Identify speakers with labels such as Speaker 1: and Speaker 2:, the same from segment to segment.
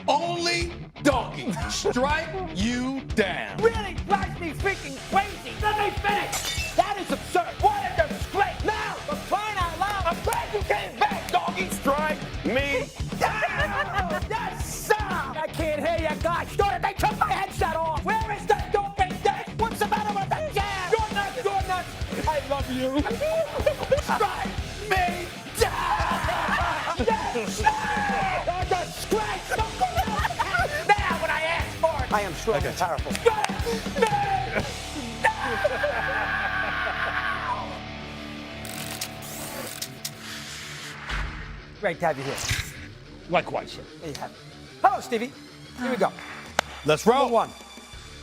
Speaker 1: Only Doggy strike you down.
Speaker 2: Really drives me freaking crazy. Let me finish. That is absurd. What a disgrace. Now, for crying out loud, I'm glad you came back, Doggy.
Speaker 1: Strike me
Speaker 2: down. Yes, sir. I can't hear you guys. Darn it, they took my headset off. Where is the doping deck? What's the matter with the jam? You're nuts. I love you. Strike me down. Yes, sir. A disgrace. Now, when I ask for it, I am strong and powerful. Great to have you here.
Speaker 1: Likewise.
Speaker 2: There you have it. Hello, Stevie. Here we go.
Speaker 1: Let's roll.
Speaker 2: Number one.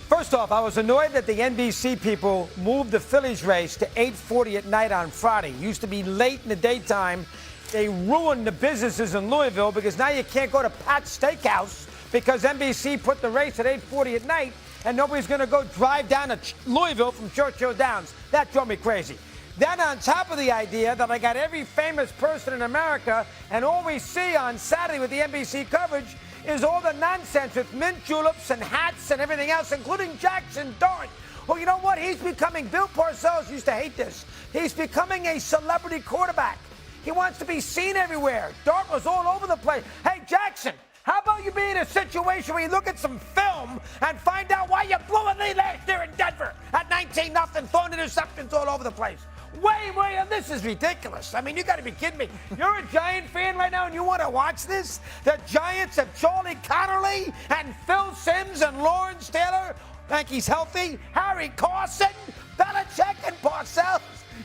Speaker 2: First off, I was annoyed that the NBC people moved the Phillies race to 8:40 at night on Friday. Used to be late in the daytime. They ruined the businesses in Louisville because now you can't go to Pat's Steakhouse because NBC put the race at 8:40 at night and nobody's going to go drive down to Louisville from Churchill Downs. That drove me crazy. Then on top of the idea that I got every famous person in America and all we see on Saturday with the NBC coverage is all the nonsense with mint juleps and hats and everything else, including Jackson Dart. Well, you know what? He's becoming, Bill Parcells used to hate this. He's becoming a celebrity quarterback. He wants to be seen everywhere. Dart was all over the place. Hey, Jackson, how about you be in a situation where you look at some film and find out why you blew a lead last year in Denver at 19-0, throwing interceptions all over the place? This is ridiculous. I mean, you got to be kidding me. You're a Giant fan right now and you want to watch this? The Giants have Charlie Connerly and Phil Simms and Lawrence Taylor. Think he's healthy. Harry Carson, Belichick, and Parcells.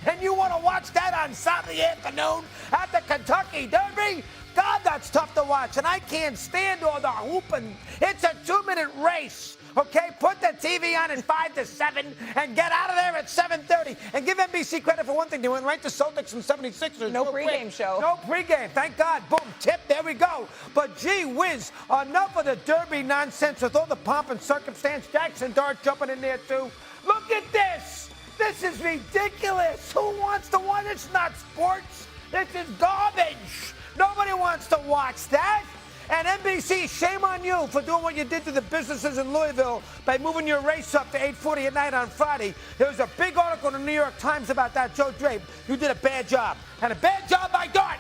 Speaker 2: And you want to watch that on Saturday afternoon at the Kentucky Derby? God, that's tough to watch. And I can't stand all the whooping. It's a 2-minute race. Okay, put the TV on at 5 to 7 and get out of there at 7:30. And give NBC credit for one thing. They went right to Celtics and 76ers.
Speaker 3: No pregame show.
Speaker 2: No pregame. Thank God. Boom. Tip. There we go. But gee whiz, enough of the Derby nonsense with all the pomp and circumstance. Jackson Dart jumping in there too. Look at this. This is ridiculous. Who wants to watch? It's not sports. This is garbage. Nobody wants to watch that. And NBC, shame on you for doing what you did to the businesses in Louisville by moving your race up to 8:40 at night on Friday. There was a big article in the New York Times about that. Joe Drape, you did a bad job. And a bad job by Dart.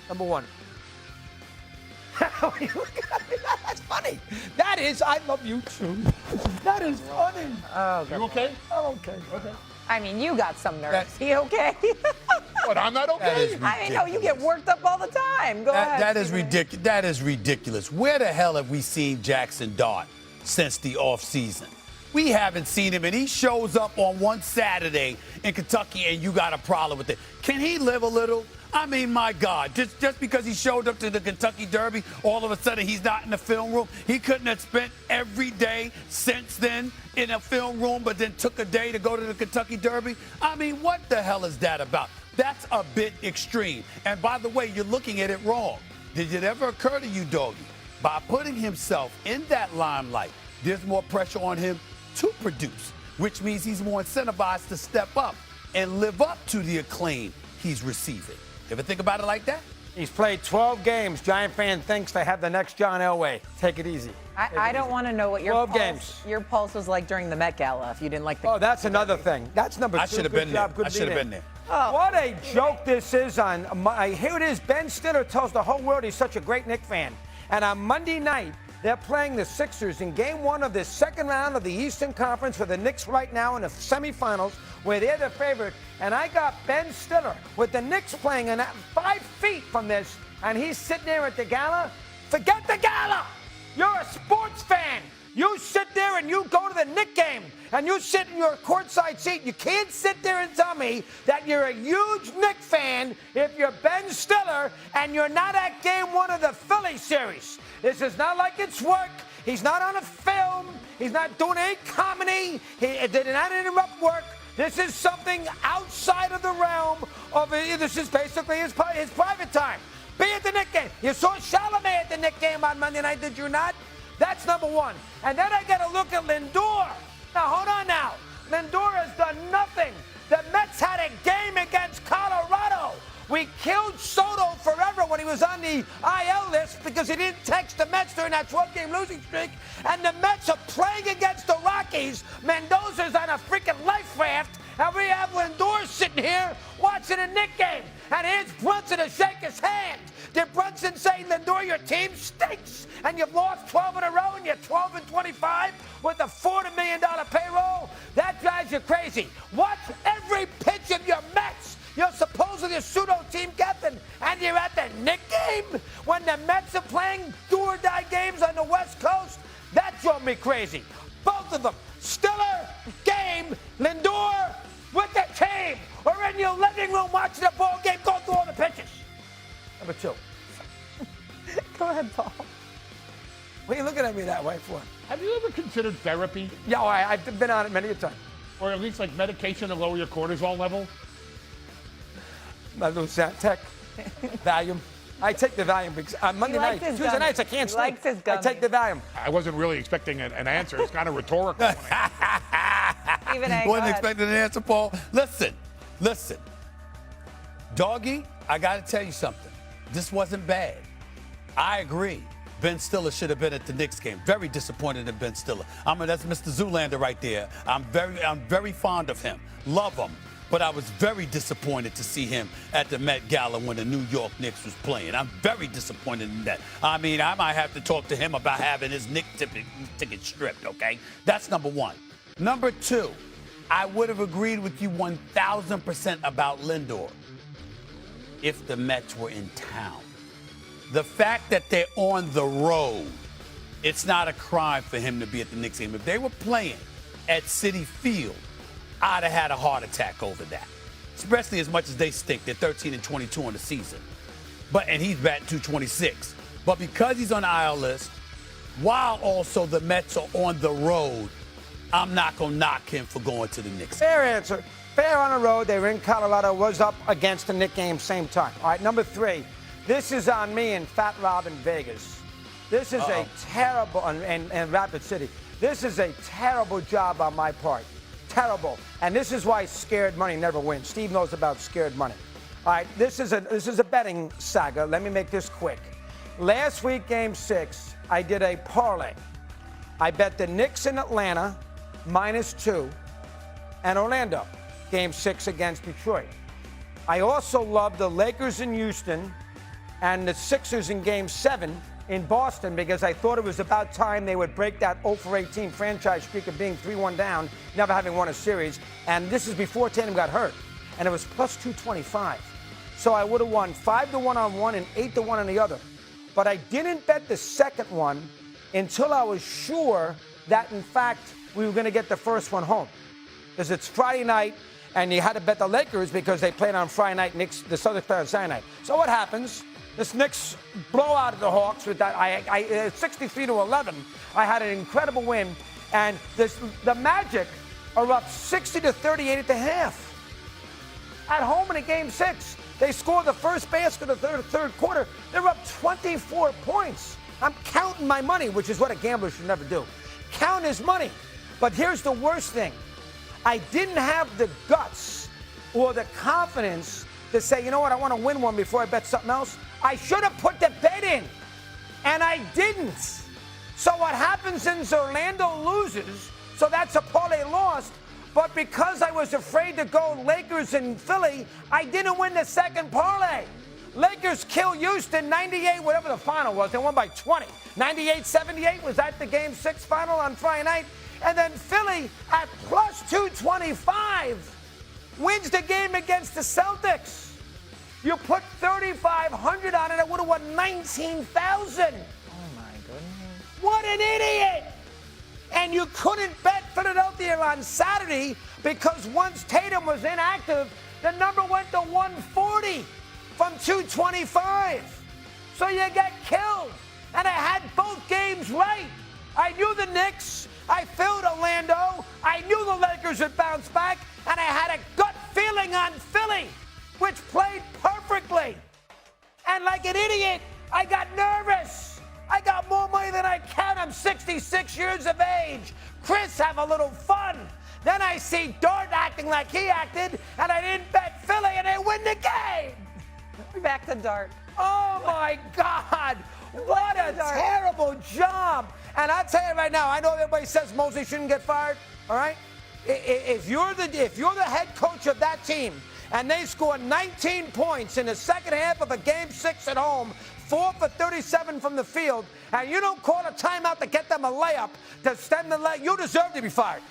Speaker 2: Number one. That's funny. That is, I love you too. That is funny.
Speaker 1: Oh, you okay?
Speaker 2: I'm okay.
Speaker 1: Okay.
Speaker 3: I mean, you got some nerves. You okay?
Speaker 1: But I'm not okay.
Speaker 3: I know you get worked up all the time. Go ahead.
Speaker 4: That is ridiculous. That is ridiculous. Where the hell have we seen Jackson Dart since the offseason? We haven't seen him, and he shows up on one Saturday in Kentucky, and you got a problem with it. Can he live a little? I mean, my God, just because he showed up to the Kentucky Derby, all of a sudden he's not in the film room. He couldn't have spent every day since then in a film room, but then took a day to go to the Kentucky Derby. I mean, what the hell is that about? That's a bit extreme. And by the way, you're looking at it wrong. Did it ever occur to you, Doggy, by putting himself in that limelight, there's more pressure on him to produce, which means he's more incentivized to step up and live up to the acclaim he's receiving. Ever think about it like that?
Speaker 2: He's played 12 games. Giant fan thinks they have the next John Elway. Take it easy.
Speaker 3: I don't want to know what your
Speaker 2: your
Speaker 3: pulse was like during the Met Gala if you didn't like the.
Speaker 2: Oh, that's another thing. That's number two.
Speaker 4: I should have been there. I should have been there.
Speaker 3: Oh.
Speaker 2: What a joke this is on. Here it is. Ben Stiller tells the whole world he's such a great Knicks fan. And on Monday night, they're playing the Sixers in game one of the second round of the Eastern Conference with the Knicks right now in the semifinals where they're the favorite. And I got Ben Stiller with the Knicks playing 5 feet from this, and he's sitting there at the gala. Forget the gala. You're a sports fan. You sit there and you go to the Knicks game and you sit in your courtside seat. You can't sit there and tell me that you're a huge Knicks fan if you're Ben Stiller and you're not at game one of the Philly series. This is not like it's work. He's not on a film. He's not doing any comedy. He did not interrupt work. This is something outside of the realm of it. This is basically his private time. Be at the Knicks game. You saw Chalamet at the Knicks game on Monday night, did you not? That's number one. And then I got to look at Lindor. Now, hold on now. Lindor has done nothing. The Mets had a game against Colorado We killed Soto forever when he was on the IL list because he didn't text the Mets during that 12-game losing streak. And the Mets are playing against the Rockies. Mendoza's on a freaking life raft. And we have Lindor sitting here watching a Knick game. And here's Brunson to shake his hand. Did Brunson say, Lindor, your team stinks, and you've lost 12 in a row, and you're 12-25 with a $40 million payroll? That drives you crazy. Watch every pitch of your Mets. You're supposedly a pseudo-team captain, and you're at the Knick game when the Mets are playing do-or-die games on the West Coast? That drove me crazy. Both of them. Stiller, game, Lindor, with the team, or in your living room watching a ball game, go through all the pitches. Number 2.
Speaker 3: Go ahead, Paul.
Speaker 2: What are you looking at me that way for?
Speaker 1: Have you ever considered therapy?
Speaker 2: Yeah, I've been on it many a time.
Speaker 1: Or at least like medication to lower your cortisol level?
Speaker 2: My little Zantac, Valium. I take the Valium because Monday night, Tuesday nights I can't sleep. I take the Valium.
Speaker 1: I wasn't really expecting an answer. It's kind of rhetorical.
Speaker 3: Stephen A.
Speaker 4: Wasn't expecting an answer, Paul. Listen. Doggy, I got to tell you something. This wasn't bad. I agree. Ben Stiller should have been at the Knicks game. Very disappointed in Ben Stiller. That's Mr. Zoolander right there. I'm very fond of him. Love him. But I was very disappointed to see him at the Met Gala when the New York Knicks was playing. I'm very disappointed in that. I mean, I might have to talk to him about having his Knicks ticket stripped, okay? That's number 1. Number 2, I would have agreed with you 1,000% about Lindor if the Mets were in town. The fact that they're on the road, it's not a crime for him to be at the Knicks game. If they were playing at Citi Field, I'd have had a heart attack over that, especially as much as they stink. They're 13-22 on the season. And he's batting .226. But because he's on the IL list, while also the Mets are on the road, I'm not going to knock him for going to the Knicks.
Speaker 2: Fair answer. Fair on the road. They were in Colorado, was up against the Knicks game same time. All right, number 3. This is on me and Fat Rob in Vegas. This is a terrible, and Rapid City. This is a terrible job on my part. Terrible. And this is why scared money never wins. Steve knows about scared money. All right, this is a betting saga. Let me make this quick. Last week, Game 6, I did a parlay. I bet the Knicks in Atlanta, -2, and Orlando, Game 6 against Detroit. I also love the Lakers in Houston and the Sixers in Game 7 in Boston because I thought it was about time they would break that 0-for-18 franchise streak of being 3-1 down, never having won a series. And this is before Tatum got hurt. And it was plus 225. So I would have won 5-1 on one and 8-1 on the other. But I didn't bet the second one until I was sure that, in fact, we were going to get the first one home. Because it's Friday night, and you had to bet the Lakers because they played on Friday night, Knicks, the Celtics play on Saturday night. So what happens? This Knicks blowout of the Hawks with that 63-11. I had an incredible win, and the Magic are up 60-38 at the half. At home in a Game 6, they score the first basket of the third quarter. They're up 24 points. I'm counting my money, which is what a gambler should never do. Count his money. But here's the worst thing. I didn't have the guts or the confidence to say, you know what, I want to win one before I bet something else. I should have put the bet in, and I didn't. So what happens is Orlando loses, so that's a parlay lost. But because I was afraid to go Lakers and Philly, I didn't win the second parlay. Lakers kill Houston 98, whatever the final was. They won by 20. 98-78 was that the Game 6 final on Friday night. And then Philly at plus 225 wins the game against the Celtics. You put $3,500 on it, it would have won $19,000.
Speaker 3: Oh my goodness.
Speaker 2: What an idiot! And you couldn't bet Philadelphia on Saturday because once Tatum was inactive, the number went to 140 from 225. So you got killed. And I had both games right. I knew the Knicks. I filled Orlando. I knew the Lakers would bounce back. And I had a gut feeling on Philly, which played perfectly. And like an idiot, I got nervous. I got more money than I count. I'm 66 years of age. Chris, have a little fun. Then I see Dart acting like he acted, and I didn't bet Philly, and they win the game.
Speaker 3: Back to Dart.
Speaker 2: Oh my God! What a terrible job! And I'll tell you right now, I know everybody says Mosley shouldn't get fired. All right? If you're the head coach of that team and they score 19 points in the second half of a game 6 at home, 4 for 37 from the field, and you don't call a timeout to get them a layup to stem the leg, you deserve to be fired.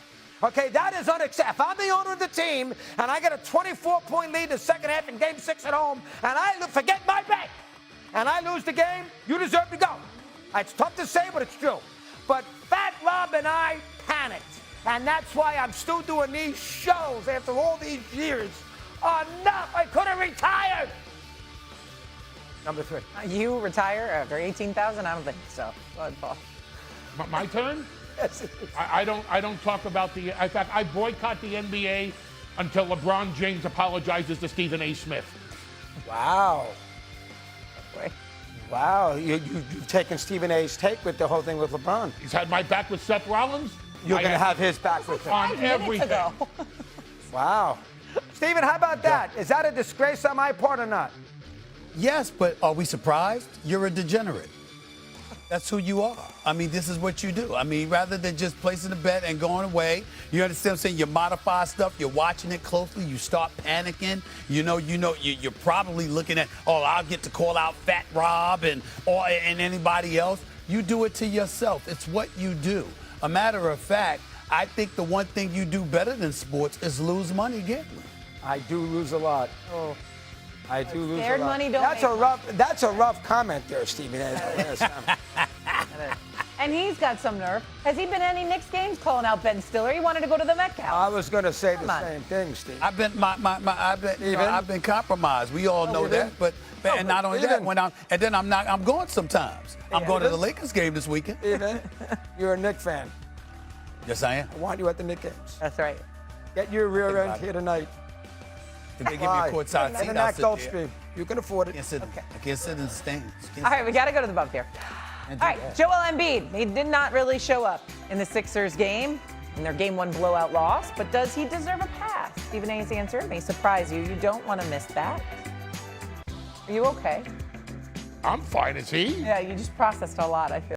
Speaker 2: Okay, that is unacceptable. If I'm the owner of the team and I get a 24-point lead in the second half in game 6 at home, and I forget my bet, and I lose the game, you deserve to go. It's tough to say, but it's true. But Fat Rob and I panicked, and that's why I'm still doing these shows after all these years. Enough! I could have retired. Number 3.
Speaker 3: You retire after 18,000? I don't think so. Go ahead, Paul.
Speaker 1: My turn?
Speaker 2: Yes, it is.
Speaker 1: I don't talk about the. In fact, I boycott the NBA until LeBron James apologizes to Stephen A. Smith.
Speaker 2: Wow.
Speaker 3: Wait.
Speaker 2: Wow. You've taken Stephen A's take with the whole thing with LeBron.
Speaker 1: He's had my back with Seth Rollins.
Speaker 2: You're going to have his back with him.
Speaker 1: on
Speaker 3: 5 minutes
Speaker 1: everything.
Speaker 3: ago.
Speaker 2: Wow. Stephen, how about that? Is that a disgrace on my part or not?
Speaker 4: Yes, but are we surprised? You're a degenerate. That's who you are. I mean, this is what you do. I mean, rather than just placing a bet and going away, you understand what I'm saying? You modify stuff. You're watching it closely. You start panicking. You're probably looking at, oh, I'll get to call out Fat Rob and anybody else. You do it to yourself. It's what you do. A matter of fact, I think the one thing you do better than sports is lose money gambling.
Speaker 2: I do lose a lot.
Speaker 3: Oh.
Speaker 2: I do lose a
Speaker 3: Scared
Speaker 2: lot.
Speaker 3: money don't
Speaker 2: That's a rough comment there, Stephen.
Speaker 3: And he's got some nerve. Has he been at any Knicks games calling out Ben Stiller? He wanted to go to the Metcalf.
Speaker 2: I was going to say
Speaker 3: Come
Speaker 2: the
Speaker 3: on.
Speaker 2: same thing, Steve.
Speaker 4: I've been compromised. We all know
Speaker 2: Even?
Speaker 4: that. And not only that, I'm going sometimes. I'm going to the Lakers game this weekend.
Speaker 2: Stephen, you're a Knicks fan.
Speaker 4: Yes, I am.
Speaker 2: I want you at the Knicks games.
Speaker 3: That's right.
Speaker 2: Get your rear end here tonight.
Speaker 4: If they give me a courtside seat,
Speaker 2: And
Speaker 4: I'll
Speaker 2: that
Speaker 4: sit
Speaker 2: Gulf
Speaker 4: there.
Speaker 2: Stream. You can afford
Speaker 4: I
Speaker 2: it.
Speaker 4: can't sit in the stands.
Speaker 3: All right, we got to go to the bump here. All right, Joel Embiid. He did not really show up in the Sixers game in their Game 1 blowout loss, but does he deserve a pass? Stephen A's answer may surprise you. You don't want to miss that. Are you okay?
Speaker 1: I'm fine. Is he?
Speaker 3: Yeah, you just processed a lot, I feel.